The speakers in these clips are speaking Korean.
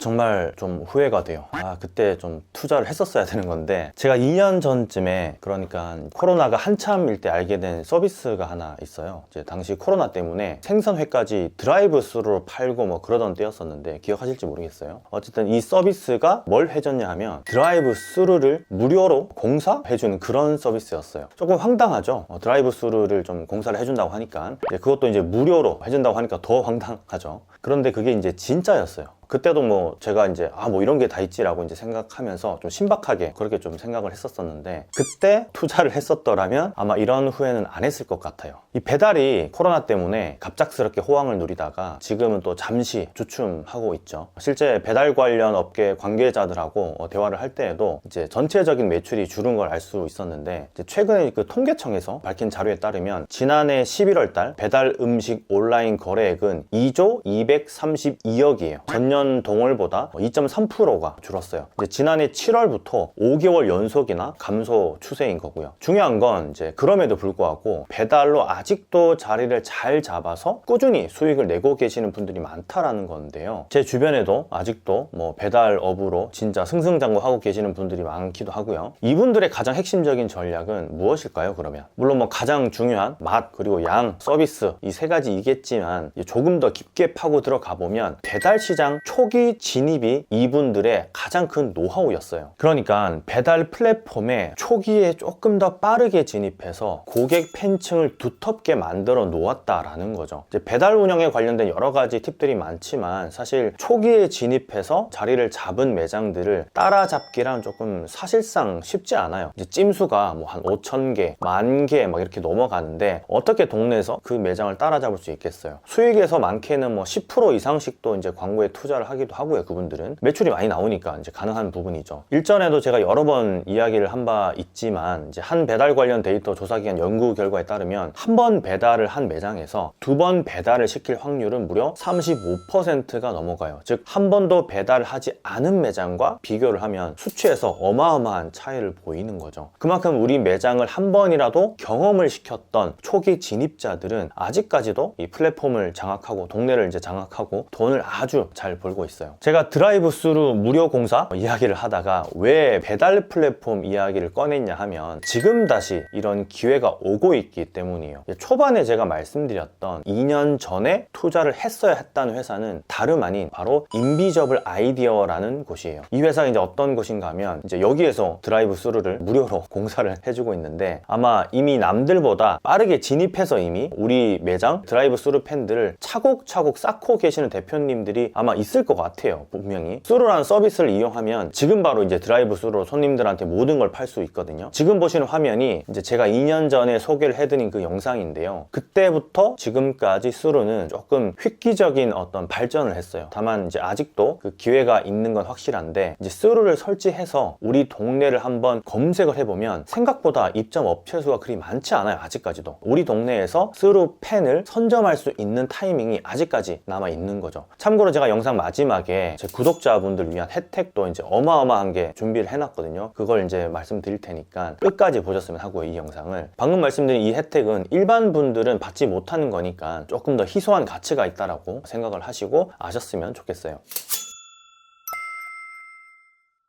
정말 좀 후회가 돼요. 그때 좀 투자를 했었어야 되는 건데, 제가 2년 전쯤에, 그러니까 코로나가 한참일 때 알게 된 서비스가 하나 있어요. 이제 당시 코로나 때문에 생선회까지 드라이브 스루로 팔고 뭐 그러던 때였었는데, 기억하실지 모르겠어요. 어쨌든 이 서비스가 뭘 해줬냐 하면 드라이브 스루를 무료로 공사해주는 그런 서비스였어요. 조금 황당하죠. 드라이브 스루를 좀 공사를 해준다고 하니까, 그것도 이제 무료로 해준다고 하니까 더 황당하죠. 그런데 그게 이제 진짜였어요. 그때도 뭐 제가 이제 뭐 이런 게 다 있지라고 이제 생각하면서 좀 신박하게 그렇게 좀 생각을 했었었는데, 그때 투자를 했었더라면 아마 이런 후회는 안 했을 것 같아요. 이 배달이 코로나 때문에 갑작스럽게 호황을 누리다가 지금은 또 잠시 주춤하고 있죠. 실제 배달 관련 업계 관계자들하고 대화를 할 때에도 이제 전체적인 매출이 줄은 걸 알 수 있었는데, 이제 최근에 그 통계청에서 밝힌 자료에 따르면 지난해 11월 달 배달 음식 온라인 거래액은 2조 232억이에요. 전년 동월보다 2.3%가 줄었어요. 이제 지난해 7월부터 5개월 연속이나 감소 추세인 거고요. 중요한 건 이제 그럼에도 불구하고 배달로 아직도 자리를 잘 잡아서 꾸준히 수익을 내고 계시는 분들이 많다라는 건데요. 제 주변에도 아직도 뭐 배달업으로 진짜 승승장구하고 계시는 분들이 많기도 하고요. 이분들의 가장 핵심적인 전략은 무엇일까요, 그러면? 물론 뭐 가장 중요한 맛, 그리고 양, 서비스, 이 세 가지이겠지만, 조금 더 깊게 파고 들어가 보면 배달 시장 초기 진입이 이분들의 가장 큰 노하우였어요. 그러니까 배달 플랫폼에 초기에 조금 더 빠르게 진입해서 고객 팬층을 두텁게 만들어 놓았다라는 거죠. 이제 배달 운영에 관련된 여러 가지 팁들이 많지만, 사실 초기에 진입해서 자리를 잡은 매장들을 따라잡기란 조금 사실상 쉽지 않아요. 이제 찜수가 뭐 한 5,000개, 10,000개 막 이렇게 넘어가는데 어떻게 동네에서 그 매장을 따라잡을 수 있겠어요? 수익에서 많게는 뭐 10% 이상씩도 이제 광고에 투자를 하기도 하고요. 그분들은 매출이 많이 나오니까 이제 가능한 부분이죠. 일전에도 제가 여러 번 이야기를 한 바 있지만, 이제 한 배달 관련 데이터 조사기관 연구 결과에 따르면 한 번 배달을 한 매장에서 2번 배달을 시킬 확률은 무려 35%가 넘어가요. 즉 한 번도 배달을 하지 않은 매장과 비교를 하면 수치에서 어마어마한 차이를 보이는 거죠. 그만큼 우리 매장을 한 번이라도 경험을 시켰던 초기 진입자들은 아직까지도 이 플랫폼을 장악하고 동네를 이제 장악하고 돈을 아주 잘 벌고 있어요. 제가 드라이브 스루 무료 공사 이야기를 하다가 왜 배달 플랫폼 이야기를 꺼냈냐 하면, 지금 다시 이런 기회가 오고 있기 때문이에요. 초반에 제가 말씀드렸던 2년 전에 투자를 했어야 했다는 회사는 다름 아닌 바로 인비저블 아이디어라는 곳이에요. 이 회사가 이제 어떤 곳인가 하면, 이제 여기에서 드라이브 스루를 무료로 공사를 해주고 있는데, 아마 이미 남들보다 빠르게 진입해서 이미 우리 매장 드라이브 스루 팬들을 차곡차곡 쌓고 계시는 대표님들이 아마 있을 것 같아요. 분명히 스루라는 서비스를 이용하면 지금 바로 이제 드라이브 스루로 손님들한테 모든 걸 팔 수 있거든요. 지금 보시는 화면이 이제 제가 2년 전에 소개를 해드린 그 영상인데요. 그때부터 지금까지 스루는 조금 획기적인 어떤 발전을 했어요. 다만 이제 아직도 그 기회가 있는 건 확실한데, 이제 스루를 설치해서 우리 동네를 한번 검색을 해보면 생각보다 입점 업체 수가 그리 많지 않아요. 아직까지도 우리 동네에서 스루 팬을 선점할 수 있는 타이밍이 아직까지 남아 있는 거죠. 참고로 제가 영상 마지막에 제 구독자분들 위한 혜택도 이제 어마어마한 게 준비를 해놨거든요. 그걸 이제 말씀드릴 테니까 끝까지 보셨으면 하고요. 이 영상을, 방금 말씀드린 이 혜택은 일반 분들은 받지 못하는 거니까 조금 더 희소한 가치가 있다라고 생각을 하시고 아셨으면 좋겠어요.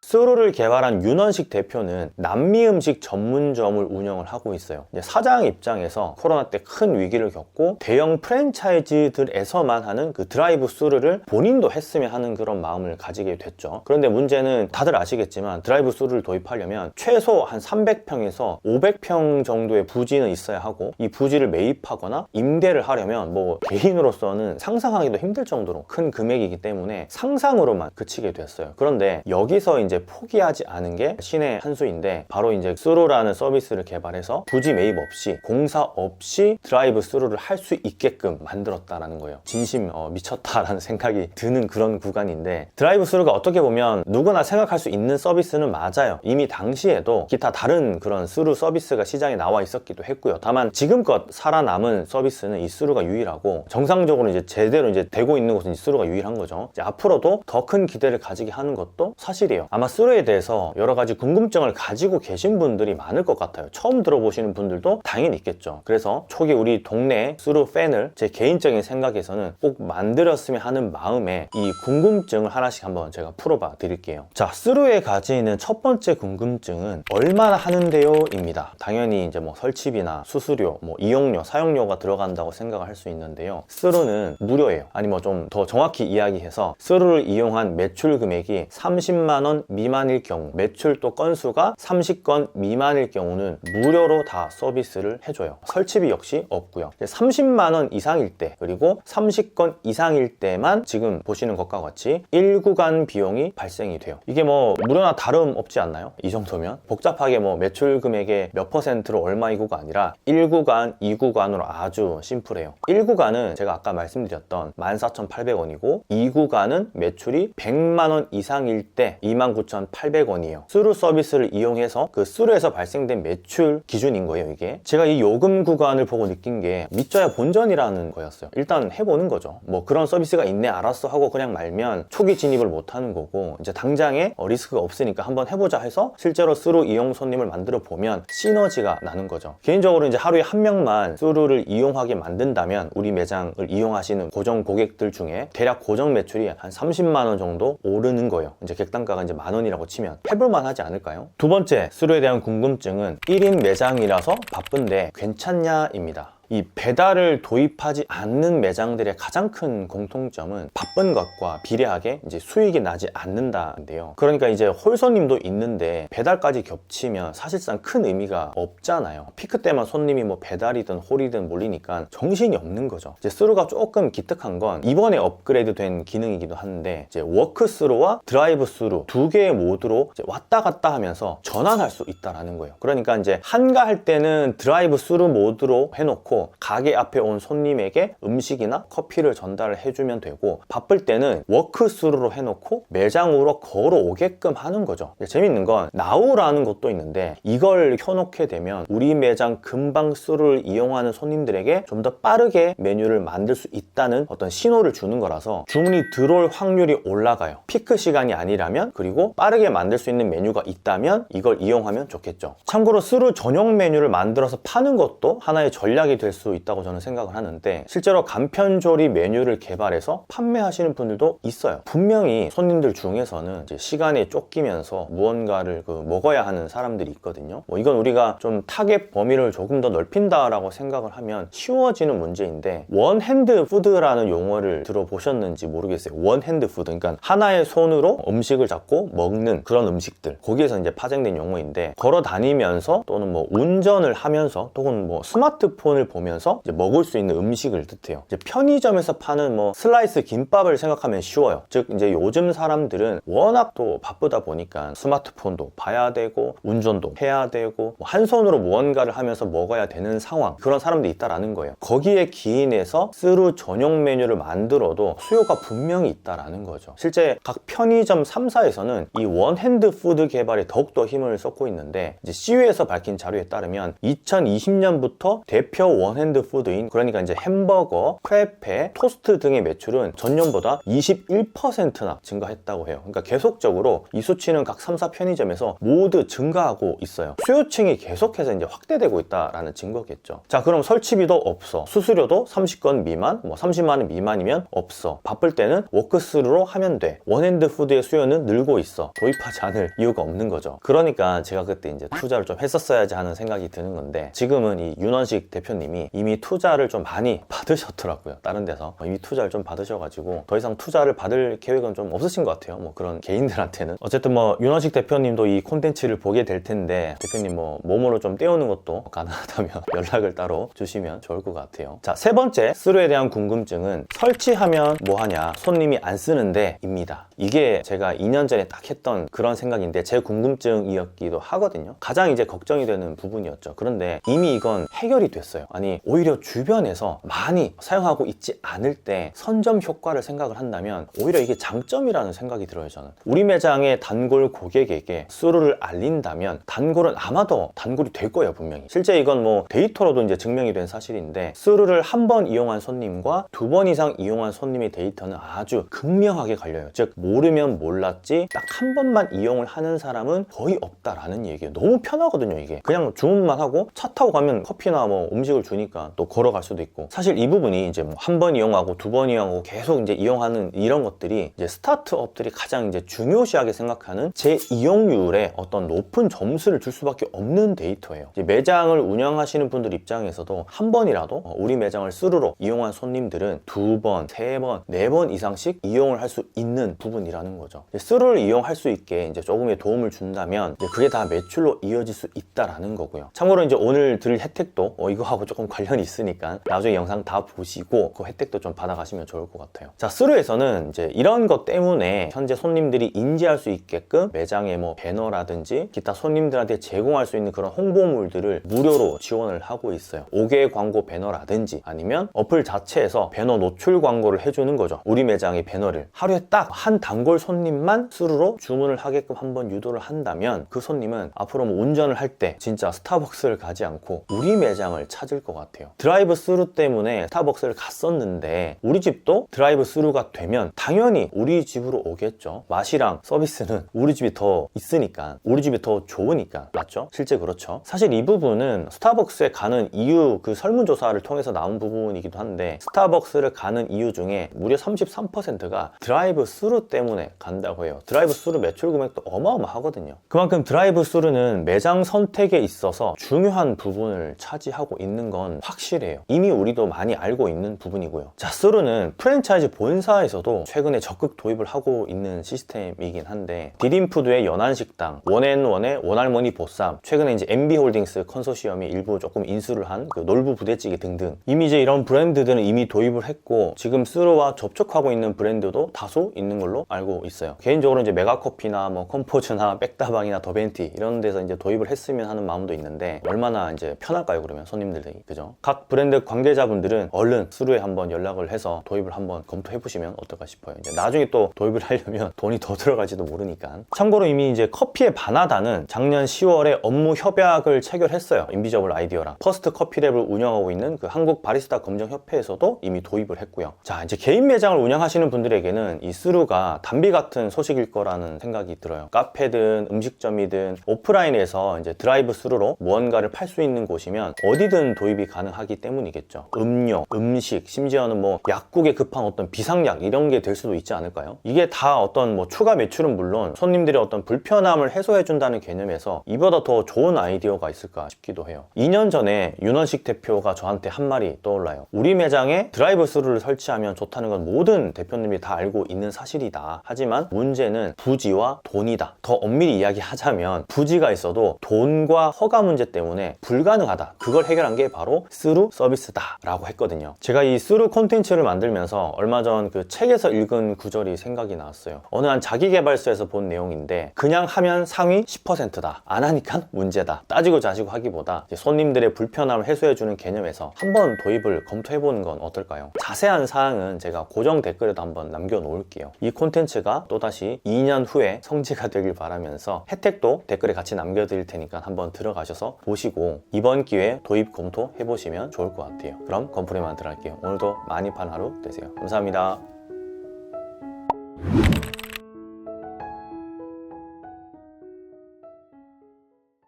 스루를 개발한 윤원식 대표는 남미 음식 전문점을 운영을 하고 있어요. 이제 사장 입장에서 코로나 때 큰 위기를 겪고 대형 프랜차이즈들에서만 하는 그 드라이브 스루를 본인도 했으면 하는 그런 마음을 가지게 됐죠. 그런데 문제는 다들 아시겠지만 드라이브 스루를 도입하려면 최소 한 300평에서 500평 정도의 부지는 있어야 하고, 이 부지를 매입하거나 임대를 하려면 뭐 개인으로서는 상상하기도 힘들 정도로 큰 금액이기 때문에 상상으로만 그치게 됐어요. 그런데 여기서 이제 포기하지 않은 게 신의 한 수인데, 바로 이제 스루라는 서비스를 개발해서 부지 매입 없이 공사 없이 드라이브 스루를 할 수 있게끔 만들었다라는 거예요. 진심 미쳤다라는 생각이 드는 그런 구간인데, 드라이브 스루가 어떻게 보면 누구나 생각할 수 있는 서비스는 맞아요. 이미 당시에도 기타 다른 그런 스루 서비스가 시장에 나와 있었기도 했고요. 다만 지금껏 살아남은 서비스는 이 스루가 유일하고, 정상적으로 이제 제대로 이제 되고 있는 곳은 이 스루가 유일한 거죠. 이제 앞으로도 더 큰 기대를 가지게 하는 것도 사실이에요. 아마 스루에 대해서 여러 가지 궁금증을 가지고 계신 분들이 많을 것 같아요. 처음 들어보시는 분들도 당연히 있겠죠. 그래서 초기 우리 동네 스루 팬을 제 개인적인 생각에서는 꼭 만들었으면 하는 마음에 이 궁금증을 하나씩 한번 제가 풀어봐 드릴게요. 자, 스루에 가지는 첫 번째 궁금증은 얼마나 하는데요? 입니다. 당연히 이제 뭐 설치비나 수수료, 뭐 이용료, 사용료가 들어간다고 생각을 할 수 있는데요. 스루는 무료예요. 아니 뭐 좀 더 정확히 이야기해서 스루를 이용한 매출 금액이 30만 원 미만일 경우, 매출 또 건수가 30건 미만일 경우는 무료로 다 서비스를 해줘요. 설치비 역시 없고요. 30만 원 이상일 때, 그리고 30건 이상일 때만 지금 보시는 것과 같이 1구간 비용이 발생이 돼요. 이게 뭐 무료나 다름없지 않나요? 이 정도면 복잡하게 뭐 매출 금액의 몇 퍼센트로 얼마이고가 아니라 1구간, 2구간으로 아주 심플해요. 1구간은 제가 아까 말씀드렸던 14,800원이고 2구간은 매출이 100만 원 이상일 때 29,800원이에요. 스루 서비스를 이용해서 그 스루에서 발생된 매출 기준인 거예요. 이게 제가 이 요금 구간을 보고 느낀 게 믿져야 본전이라는 거였어요. 일단 해보는 거죠. 뭐 그런 서비스가 있네 알았어 하고 그냥 말면 초기 진입을 못하는 거고, 이제 당장에 리스크가 없으니까 한번 해보자 해서 실제로 스루 이용 손님을 만들어 보면 시너지가 나는 거죠. 개인적으로 이제 하루에 한 명만 스루를 이용하게 만든다면 우리 매장을 이용하시는 고정 고객들 중에 대략 고정 매출이 한 30만 원 정도 오르는 거예요. 이제 객단가가 이제 만 원이라고 치면 해볼만 하지 않을까요? 두 번째 스루에 대한 궁금증은 1인 매장이라서 바쁜데 괜찮냐입니다. 이 배달을 도입하지 않는 매장들의 가장 큰 공통점은 바쁜 것과 비례하게 이제 수익이 나지 않는다인데요. 그러니까 이제 홀 손님도 있는데 배달까지 겹치면 사실상 큰 의미가 없잖아요. 피크 때만 손님이 뭐 배달이든 홀이든 몰리니까 정신이 없는 거죠. 이제 스루가 조금 기특한 건 이번에 업그레이드 된 기능이기도 한데, 이제 워크 스루와 드라이브 스루 두 개의 모드로 이제 왔다 갔다 하면서 전환할 수 있다라는 거예요. 그러니까 이제 한가할 때는 드라이브 스루 모드로 해놓고 가게 앞에 온 손님에게 음식이나 커피를 전달을 해주면 되고, 바쁠 때는 워크스루로 해놓고 매장으로 걸어오게끔 하는 거죠. 재밌는 건 나우라는 것도 있는데, 이걸 켜놓게 되면 우리 매장 금방 스루를 이용하는 손님들에게 좀 더 빠르게 메뉴를 만들 수 있다는 어떤 신호를 주는 거라서 주문이 들어올 확률이 올라가요. 피크 시간이 아니라면, 그리고 빠르게 만들 수 있는 메뉴가 있다면 이걸 이용하면 좋겠죠. 참고로 스루 전용 메뉴를 만들어서 파는 것도 하나의 전략이 될 수 있다고 저는 생각을 하는데, 실제로 간편조리 메뉴를 개발해서 판매하시는 분들도 있어요. 분명히 손님들 중에서는 이제 시간에 쫓기면서 무언가를 먹어야 하는 사람들이 있거든요. 뭐 이건 우리가 좀 타겟 범위를 조금 더 넓힌다라고 생각을 하면 쉬워지는 문제인데, 원핸드 푸드라는 용어를 들어보셨는지 모르겠어요. 원핸드 푸드, 그러니까 하나의 손으로 음식을 잡고 먹는 그런 음식들, 거기에서 이제 파생된 용어인데, 걸어 다니면서 또는 뭐 운전을 하면서 또는 뭐 스마트폰을 보면서 이제 먹을 수 있는 음식을 뜻해요. 이제 편의점에서 파는 뭐 슬라이스 김밥을 생각하면 쉬워요. 즉 이제 요즘 사람들은 워낙 또 바쁘다 보니까 스마트폰도 봐야 되고 운전도 해야 되고 한 손으로 무언가를 하면서 먹어야 되는 상황, 그런 사람들이 있다라는 거예요. 거기에 기인해서 스루 전용 메뉴를 만들어도 수요가 분명히 있다라는 거죠. 실제 각 편의점 3사에서는 이 원핸드 푸드 개발에 더욱더 힘을 쏟고 있는데, 이제 CU에서 밝힌 자료에 따르면 2020년부터 대표 원핸드 푸드인, 그러니까 이제 햄버거, 크레페, 토스트 등의 매출은 전년보다 21%나 증가했다고 해요. 그러니까 계속적으로 이 수치는 각 3사 편의점에서 모두 증가하고 있어요. 수요층이 계속해서 이제 확대되고 있다라는 증거겠죠. 자, 그럼 설치비도 없어, 수수료도 30건 미만, 뭐 30만 원 미만이면 없어, 바쁠 때는 워크스루로 하면 돼, 원핸드 푸드의 수요는 늘고 있어, 도입하지 않을 이유가 없는 거죠. 그러니까 제가 그때 이제 투자를 좀 했었어야지 하는 생각이 드는 건데, 지금은 이 윤원식 대표님이 이미 투자를 좀 많이 받으셨더라고요. 다른 데서 이미 투자를 좀 받으셔가지고 더 이상 투자를 받을 계획은 좀 없으신 것 같아요. 뭐 그런 개인들한테는. 어쨌든 뭐 윤원식 대표님도 이 콘텐츠를 보게 될 텐데, 대표님 뭐 몸으로 좀 때우는 것도 가능하다면 연락을 따로 주시면 좋을 것 같아요. 자, 세 번째 스루에 대한 궁금증은 설치하면 뭐하냐, 손님이 안 쓰는데 입니다. 이게 제가 2년 전에 딱 했던 그런 생각인데 제 궁금증이었기도 하거든요. 가장 이제 걱정이 되는 부분이었죠. 그런데 이미 이건 해결이 됐어요. 아니 아니 오히려 주변에서 많이 사용하고 있지 않을 때 선점 효과를 생각을 한다면 오히려 이게 장점이라는 생각이 들어요. 저는 우리 매장의 단골 고객에게 스루를 알린다면 단골은 아마도 단골이 될 거예요. 분명히 실제 이건 뭐 데이터로도 이제 증명이 된 사실인데 스루를 한 번 이용한 손님과 2번 이상 이용한 손님의 데이터는 아주 극명하게 갈려요. 즉 모르면 몰랐지 딱 한 번만 이용을 하는 사람은 거의 없다라는 얘기예요. 너무 편하거든요. 이게 그냥 주문만 하고 차 타고 가면 커피나 뭐 음식을 주니까 또 걸어갈 수도 있고, 사실 이 부분이 이제 뭐 한 번 이용하고 2번 이용하고 계속 이제 이용하는 이런 것들이 이제 스타트업들이 가장 이제 중요시하게 생각하는 제 이용률에 어떤 높은 점수를 줄 수밖에 없는 데이터예요. 이제 매장을 운영하시는 분들 입장에서도 한 번이라도 우리 매장을 스루로 이용한 손님들은 2번, 3번, 4번 이상씩 이용을 할 수 있는 부분이라는 거죠. 스루를 이용할 수 있게 이제 조금의 도움을 준다면 이제 그게 다 매출로 이어질 수 있다라는 거고요. 참고로 이제 오늘 드릴 혜택도 이거하고 조금 관련이 있으니까 나중에 영상 다 보시고 그 혜택도 좀 받아가시면 좋을 것 같아요. 자, 스루에서는 이제 이런 것 때문에 현재 손님들이 인지할 수 있게끔 매장에 뭐 배너라든지 기타 손님들한테 제공할 수 있는 그런 홍보물들을 무료로 지원을 하고 있어요. 5개 광고 배너라든지 아니면 어플 자체에서 배너 노출 광고를 해주는 거죠. 우리 매장의 배너를 하루에 딱 한 단골 손님만 스루로 주문을 하게끔 한번 유도를 한다면 그 손님은 앞으로 뭐 운전을 할 때 진짜 스타벅스를 가지 않고 우리 매장을 찾을 것 같아요. 드라이브 스루 때문에 스타벅스를 갔었는데 우리 집도 드라이브 스루가 되면 당연히 우리 집으로 오겠죠. 맛이랑 서비스는 우리 집이 더 있으니까, 우리 집이 더 좋으니까. 맞죠? 실제 그렇죠. 사실 이 부분은 스타벅스에 가는 이유 그 설문조사를 통해서 나온 부분이기도 한데, 스타벅스를 가는 이유 중에 무려 33%가 드라이브 스루 때문에 간다고 해요. 드라이브 스루 매출 금액도 어마어마하거든요. 그만큼 드라이브 스루는 매장 선택에 있어서 중요한 부분을 차지하고 있는 건 확실해요. 이미 우리도 많이 알고 있는 부분이고요. 자, 스루는 프랜차이즈 본사에서도 최근에 적극 도입을 하고 있는 시스템이긴 한데, 디림푸드의 연안식당, 원앤원의 원할머니 보쌈, 최근에 이제 MB홀딩스 컨소시엄이 일부 조금 인수를 한 그 놀부 부대찌개 등등, 이미 이제 이런 브랜드들은 이미 도입을 했고 지금 스루와 접촉하고 있는 브랜드도 다수 있는 걸로 알고 있어요. 개인적으로 이제 메가커피나 뭐 컴포즈나 백다방이나 더벤티 이런 데서 이제 도입을 했으면 하는 마음도 있는데 얼마나 이제 편할까요? 그러면 손님들이, 그죠? 각 브랜드 관계자분들은 얼른 스루에 한번 연락을 해서 도입을 한번 검토해 보시면 어떨까 싶어요. 이제 나중에 또 도입을 하려면 돈이 더 들어갈지도 모르니까. 참고로 이미 이제 커피의 바나다는 작년 10월에 업무 협약을 체결했어요. 인비저블 아이디어랑. 퍼스트 커피랩을 운영하고 있는 그 한국 바리스타 검정협회에서도 이미 도입을 했고요. 자, 이제 개인 매장을 운영하시는 분들에게는 이 스루가 단비 같은 소식일 거라는 생각이 들어요. 카페든 음식점이든 오프라인에서 이제 드라이브 스루로 무언가를 팔 수 있는 곳이면 어디든 도입이 가능하기 때문이겠죠. 음료, 음식, 심지어는 뭐 약국에 급한 어떤 비상약 이런 게 될 수도 있지 않을까요? 이게 다 어떤 뭐 추가 매출은 물론 손님들의 어떤 불편함을 해소해 준다는 개념에서 이보다 더 좋은 아이디어가 있을까 싶기도 해요. 2년 전에 윤원식 대표가 저한테 한 말이 떠올라요. 우리 매장에 드라이브 스루를 설치하면 좋다는 건 모든 대표님이 다 알고 있는 사실이다. 하지만 문제는 부지와 돈이다. 더 엄밀히 이야기하자면 부지가 있어도 돈과 허가 문제 때문에 불가능하다. 그걸 해결한 게 바로 스루 서비스다 라고 했거든요. 제가 이 스루 콘텐츠를 만들면서 얼마 전 그 책에서 읽은 구절이 생각이 나왔어요. 어느 한 자기개발서에서 본 내용인데, 그냥 하면 상위 10%다. 안 하니까 문제다. 따지고 자시고 하기보다 손님들의 불편함을 해소해주는 개념에서 한번 도입을 검토해보는 건 어떨까요? 자세한 사항은 제가 고정 댓글에도 한번 남겨놓을게요. 이 콘텐츠가 또다시 2년 후에 성지가 되길 바라면서 혜택도 댓글에 같이 남겨드릴 테니까 한번 들어가셔서 보시고 이번 기회에 도입 검토해보시면 좋을 것 같아요. 그럼 건프레만 들어갈게요. 오늘도 많이 판 하루 되세요. 감사합니다.